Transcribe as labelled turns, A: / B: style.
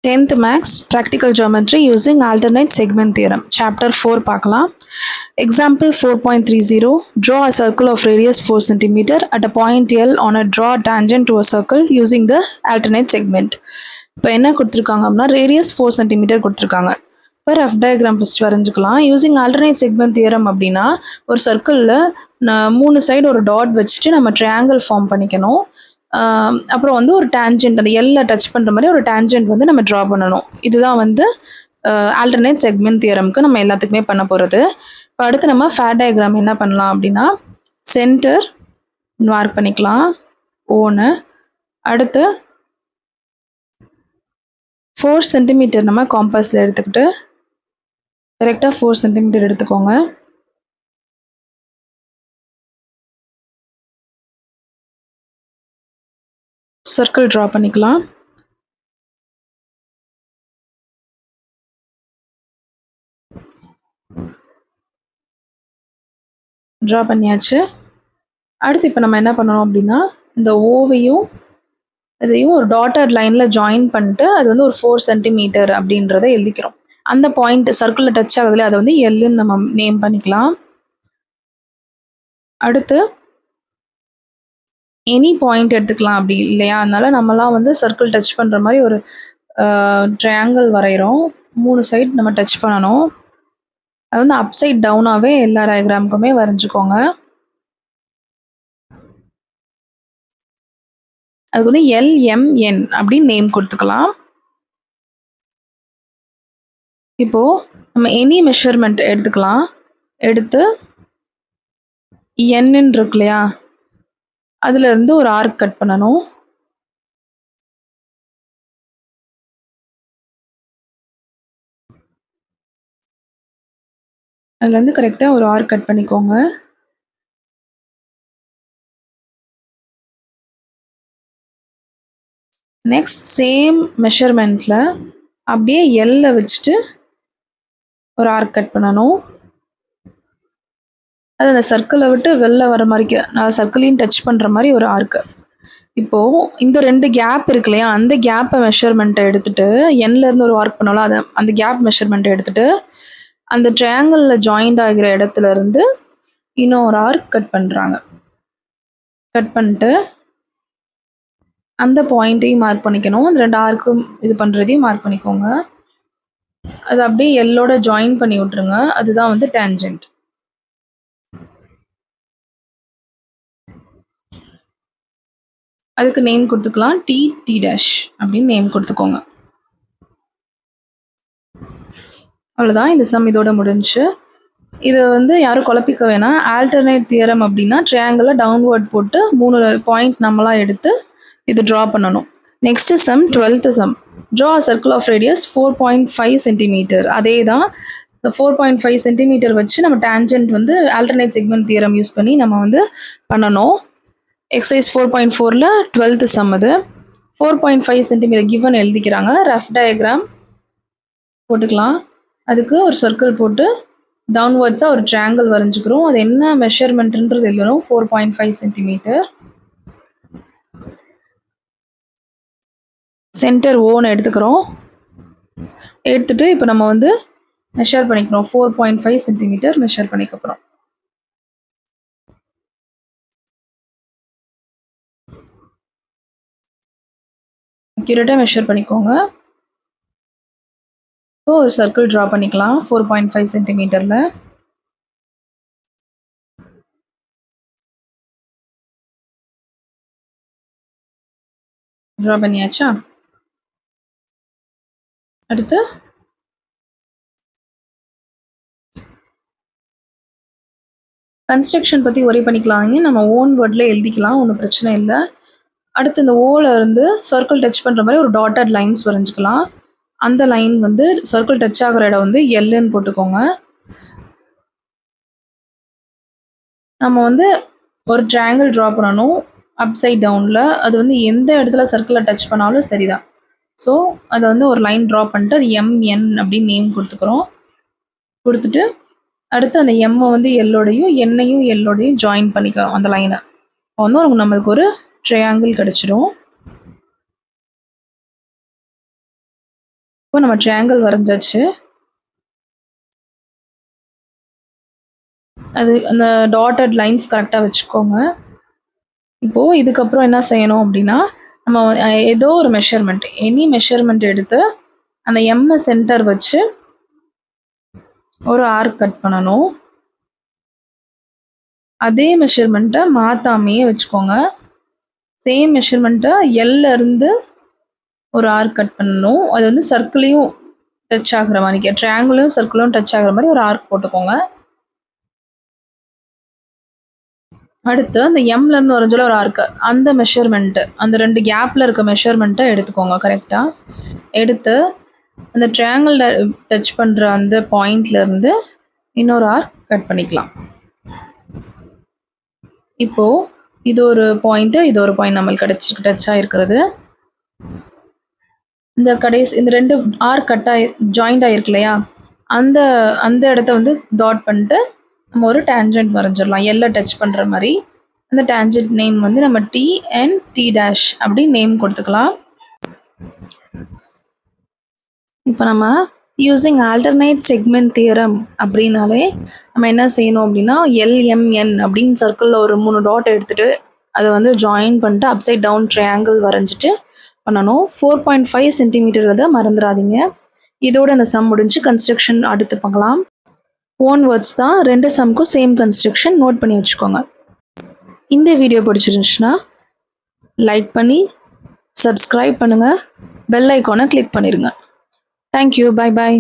A: 10th Max Practical Geometry using Alternate Segment Theorem. Chapter 4 பார்க்கலாம். Example 4.30. Draw a circle of radius 4 cm at a point L on a draw tangent to a circle using the alternate segment. இப்போ என்ன கொடுத்துருக்காங்க அப்படின்னா radius 4 cm கொடுத்துருக்காங்க. இப்போ rough diagram first வரைஞ்சிக்கலாம். Using alternate segment theorem அப்படின்னா ஒரு சர்க்கிளில் 3 சைடு ஒரு டாட் வச்சுட்டு நம்ம ட்ரையாங்கிள் ஃபார்ம் பண்ணிக்கணும். அப்புறம் வந்து ஒரு டேஞ்சென்ட் அந்த எல்ல டச் பண்ணுற மாதிரி ஒரு டேஞ்சென்ட் வந்து நம்ம ட்ரா பண்ணணும். இதுதான் வந்து ஆல்டர்னேட் செக்மெண்ட் தியரம்க்கு நம்ம எல்லாத்துக்குமே பண்ண போகிறது. இப்போ அடுத்து நம்ம ஃபேர் டயக்ராம் என்ன பண்ணலாம் அப்படின்னா சென்டர் மார்க் பண்ணிக்கலாம் ஓன்னு. அடுத்து 4 சென்டிமீட்டர் நம்ம காம்பஸில் எடுத்துக்கிட்டு கரெக்டாக 4 சென்டிமீட்டர் எடுத்துக்கோங்க. சர்க்கிள் ட்ரா பண்ணிக்கலாம். ட்ரா பண்ணியாச்சு. அடுத்து இப்போ நம்ம என்ன பண்ணணும் அப்படின்னா இந்த ஓவையும் இதையும் ஒரு டாட்டட் லைனில் ஜாயின் பண்ணிட்டு அது வந்து ஒரு 4 சென்டிமீட்டர் அப்படின்றத எழுதிக்கிறோம். அந்த பாயிண்ட் சர்க்கிளில் டச் ஆகுதுல அதை வந்து எல்லுன்னு நம்ம நேம் பண்ணிக்கலாம். அடுத்து எனி பாயிண்ட் எடுத்துக்கலாம் அப்படி இல்லையா, அதனால நம்மலாம் வந்து சர்க்கிள் டச் பண்ணுற மாதிரி ஒரு ட்ரையாங்கிள் வரைகிறோம். 3 சைடு நம்ம டச் பண்ணணும். அது வந்து அப் சைட் டவுனாகவே எல்லா டயக்ராமுக்குமே வரைஞ்சிக்கோங்க. அதுக்கு வந்து LMN அப்படின்னு நேம் கொடுத்துக்கலாம். இப்போது நம்ம எனி மெஷர்மெண்ட் எடுத்துக்கலாம். எடுத்து Nன்னு இருக்கு இல்லையா, அதுலேருந்து ஒரு ஆர்க் கட் பண்ணணும். அதுலேருந்து கரெக்டாக ஒரு ஆர்க் கட் பண்ணிக்கோங்க. நெக்ஸ்ட் சேம் மெஷர்மெண்ட்டில் அப்படியே எல்ல வச்சுட்டு ஒரு ஆர்க் கட் பண்ணணும். அது அந்த சர்க்கிளை விட்டு வெளில வர மாதிரி நான் சர்க்கிளையும் டச் பண்ணுற மாதிரி ஒரு ஆர்க்கு. இப்போது இந்த 2 கேப் இருக்கு இல்லையா, அந்த கேப்பை மெஷர்மெண்ட்டை எடுத்துகிட்டு என்லேருந்து ஒரு ஆர்க் பண்ணோம்ல அதை அந்த கேப் மெஷர்மெண்ட்டை எடுத்துகிட்டு அந்த ட்ரையாங்கிளில் ஜாயிண்ட் ஆகிற இடத்துல இருந்து இன்னும் ஒரு ஆர்க் கட் பண்ணுறாங்க. கட் பண்ணிட்டு அந்த பாயிண்ட்டையும் மார்க் பண்ணிக்கணும். அந்த 2 ஆர்க்கும் இது பண்ணுறதையும் மார்க் பண்ணிக்கோங்க. அது அப்படியே எல்லோட ஜாயின் பண்ணி விட்ருங்க. அதுதான் வந்து டேஞ்சென்ட். அதுக்கு நேம் கொடுத்துக்கலாம் T' அப்படின்னு நேம் கொடுத்துக்கோங்க. அவ்வளோதான், இந்த சம் இதோட முடிஞ்சு. இதை வந்து யாரும் குழப்பிக்க வேணாம். ஆல்டர்னேட் தியரம் அப்படின்னா ட்ரையாங்கிளில் டவுன்வர்ட் போட்டு 3 பாயிண்ட் நம்மளாம் எடுத்து இது ட்ரா பண்ணணும். Next sum 12th sum. Draw circle of radius 4.5 centimetre. அதே தான் 4.5 சென்டிமீட்டர் வச்சு நம்ம டேஞ்சென்ட் வந்து ஆல்டர்னேட் செக்மெண்ட் தியரம் யூஸ் பண்ணி நம்ம வந்து பண்ணணும். எக்ஸசைஸ் 4.4ல் 12th சம் அது. 4.5 சென்டிமீட்டர் கிவன் எழுதிக்கிறாங்க. ரஃப் டயக்ராம் போட்டுக்கலாம். அதுக்கு ஒரு சர்க்கிள் போட்டு டவுன்வர்ட்ஸாக ஒரு ட்ரையாங்கிள் வரைஞ்சிக்கிறோம். அது என்ன மெஷர்மெண்ட்ன்றது எழுதணும். 4.5 சென்டிமீட்டர். சென்டர் ஓன்னு எடுத்துக்கிறோம். எடுத்துகிட்டு இப்போ நம்ம வந்து மெஷர் பண்ணிக்கிறோம். 4.5 சென்டிமீட்டர் மெஷர் பண்ணிக்கிறோம். அக்யூரேட்டாக மெஷர் பண்ணிக்கோங்க. இப்போ ஒரு சர்க்கிள் ட்ரா பண்ணிக்கலாம் 4.5 சென்டிமீட்டரில். ட்ரா பண்ணியாச்சா? அடுத்து கன்ஸ்ட்ரக்ஷன் பற்றி ஒரே பண்ணிக்கலாங்க. நம்ம ஓன் வேர்டில் எழுதிக்கலாம், ஒன்றும் பிரச்சனை இல்லை. அடுத்து இந்த ஓவில் இருந்து சர்க்கிள் டச் பண்ணுற மாதிரி ஒரு டாட்டட் லைன்ஸ் வரைஞ்சிக்கலாம். அந்த லைன் வந்து சர்க்கிள் டச் ஆகிற இடம் வந்து எல்லுன்னு போட்டுக்கோங்க. நம்ம வந்து ஒரு ட்ரையாங்கிள் ட்ரா பண்ணணும் அப் சைட் டவுனில். அது வந்து எந்த இடத்துல சர்க்கிளில் டச் பண்ணாலும் சரிதான். ஸோ அதை வந்து ஒரு லைன் ட்ரா பண்ணிட்டு அது MN அப்படின்னு நேம் கொடுத்துக்கிறோம். கொடுத்துட்டு அடுத்து அந்த எம்மை வந்து எல்லோடையும் என்னையும் எல்லோடையும் ஜாயின் பண்ணிக்கலாம் அந்த லைனை. வந்து நம்மளுக்கு ஒரு ட்ரையாங்கிள் கிடச்சிடும். இப்போ நம்ம ட்ரையாங்கிள் வரைஞ்சாச்சு. அது அந்த டாட்டட் லைன்ஸ் கரெக்டாக வச்சுக்கோங்க. இப்போது இதுக்கப்புறம் என்ன செய்யணும் அப்படின்னா, நம்ம ஏதோ ஒரு மெஷர்மெண்ட், எனி மெஷர்மெண்ட் எடுத்து அந்த எம்மை சென்டர் வச்சு ஒரு ஆர்க் கட் பண்ணணும். அதே மெஷர்மெண்ட்டை மாற்றாமையே வச்சுக்கோங்க. சேம் மெஷர்மெண்ட்டை எல்ல இருந்து ஒரு ஆர்க் கட் பண்ணணும். அது வந்து சர்க்கிளையும் டச் ஆகுற மாதிரி, ட்ரையாங்கிளையும் சர்க்கிளும் டச் ஆகுற மாதிரி ஒரு ஆர்க் போட்டுக்கோங்க. அடுத்து அந்த எம்லேருந்து வரைஞ்சல ஒரு ஆர்க்கு, அந்த மெஷர்மெண்ட்டு, அந்த 2 கேப்பில் இருக்க மெஷர்மெண்ட்டை எடுத்துக்கோங்க கரெக்டாக. எடுத்து அந்த ட்ரையாங்கிள் டச் பண்ணுற அந்த பாயிண்ட்லேருந்து இன்னொரு ஆர்க் கட் பண்ணிக்கலாம். இப்போது இது ஒரு பாயிண்ட்டு, இது ஒரு பாயிண்ட் நம்மளுக்கு டச் ஆகிருக்கிறது. இந்த கடைசி இந்த 2 ஆர்க் ஜாயிண்ட் ஆகிருக்கு இல்லையா, அந்த அந்த இடத்த வந்து டாட் பண்ணிட்டு நம்ம ஒரு டேஞ்சன்ட் வரைஞ்சிடலாம், எல்லை டச் பண்ணுற மாதிரி. அந்த டேஞ்சன்ட் நேம் வந்து நம்ம டி அண்ட் டி டேஷ் அப்படி நேம் கொடுத்துக்கலாம். இப்போ நம்ம யூஸிங் ஆல்டர்னேட் செக்மெண்ட் தியரம் அப்படின்னாலே நம்ம என்ன செய்யணும் அப்படின்னா, எல்எம்என் அப்படின்னு சர்க்கிளில் ஒரு 3 டாட் எடுத்துகிட்டு அதை வந்து ஜாயின் பண்ணிட்டு அப்சைட் டவுன் ட்ரையாங்கிள் வரைஞ்சிட்டு பண்ணணும். 4.5 சென்டிமீட்டர் அதை மறந்துடாதீங்க. இதோட அந்த சம் முடிஞ்சு. கன்ஸ்ட்ரக்ஷன் அடுத்து பார்க்கலாம். ஓன் வேர்ட்ஸ் தான், 2 சம்க்கும் சேம் கன்ஸ்ட்ரக்ஷன், நோட் பண்ணி வச்சுக்கோங்க. இந்த வீடியோ பிடிச்சிருந்துச்சுன்னா லைக் பண்ணி சப்ஸ்கிரைப் பண்ணுங்கள், பெல் ஐக்கானை கிளிக் பண்ணிடுங்க. Thank you, bye bye.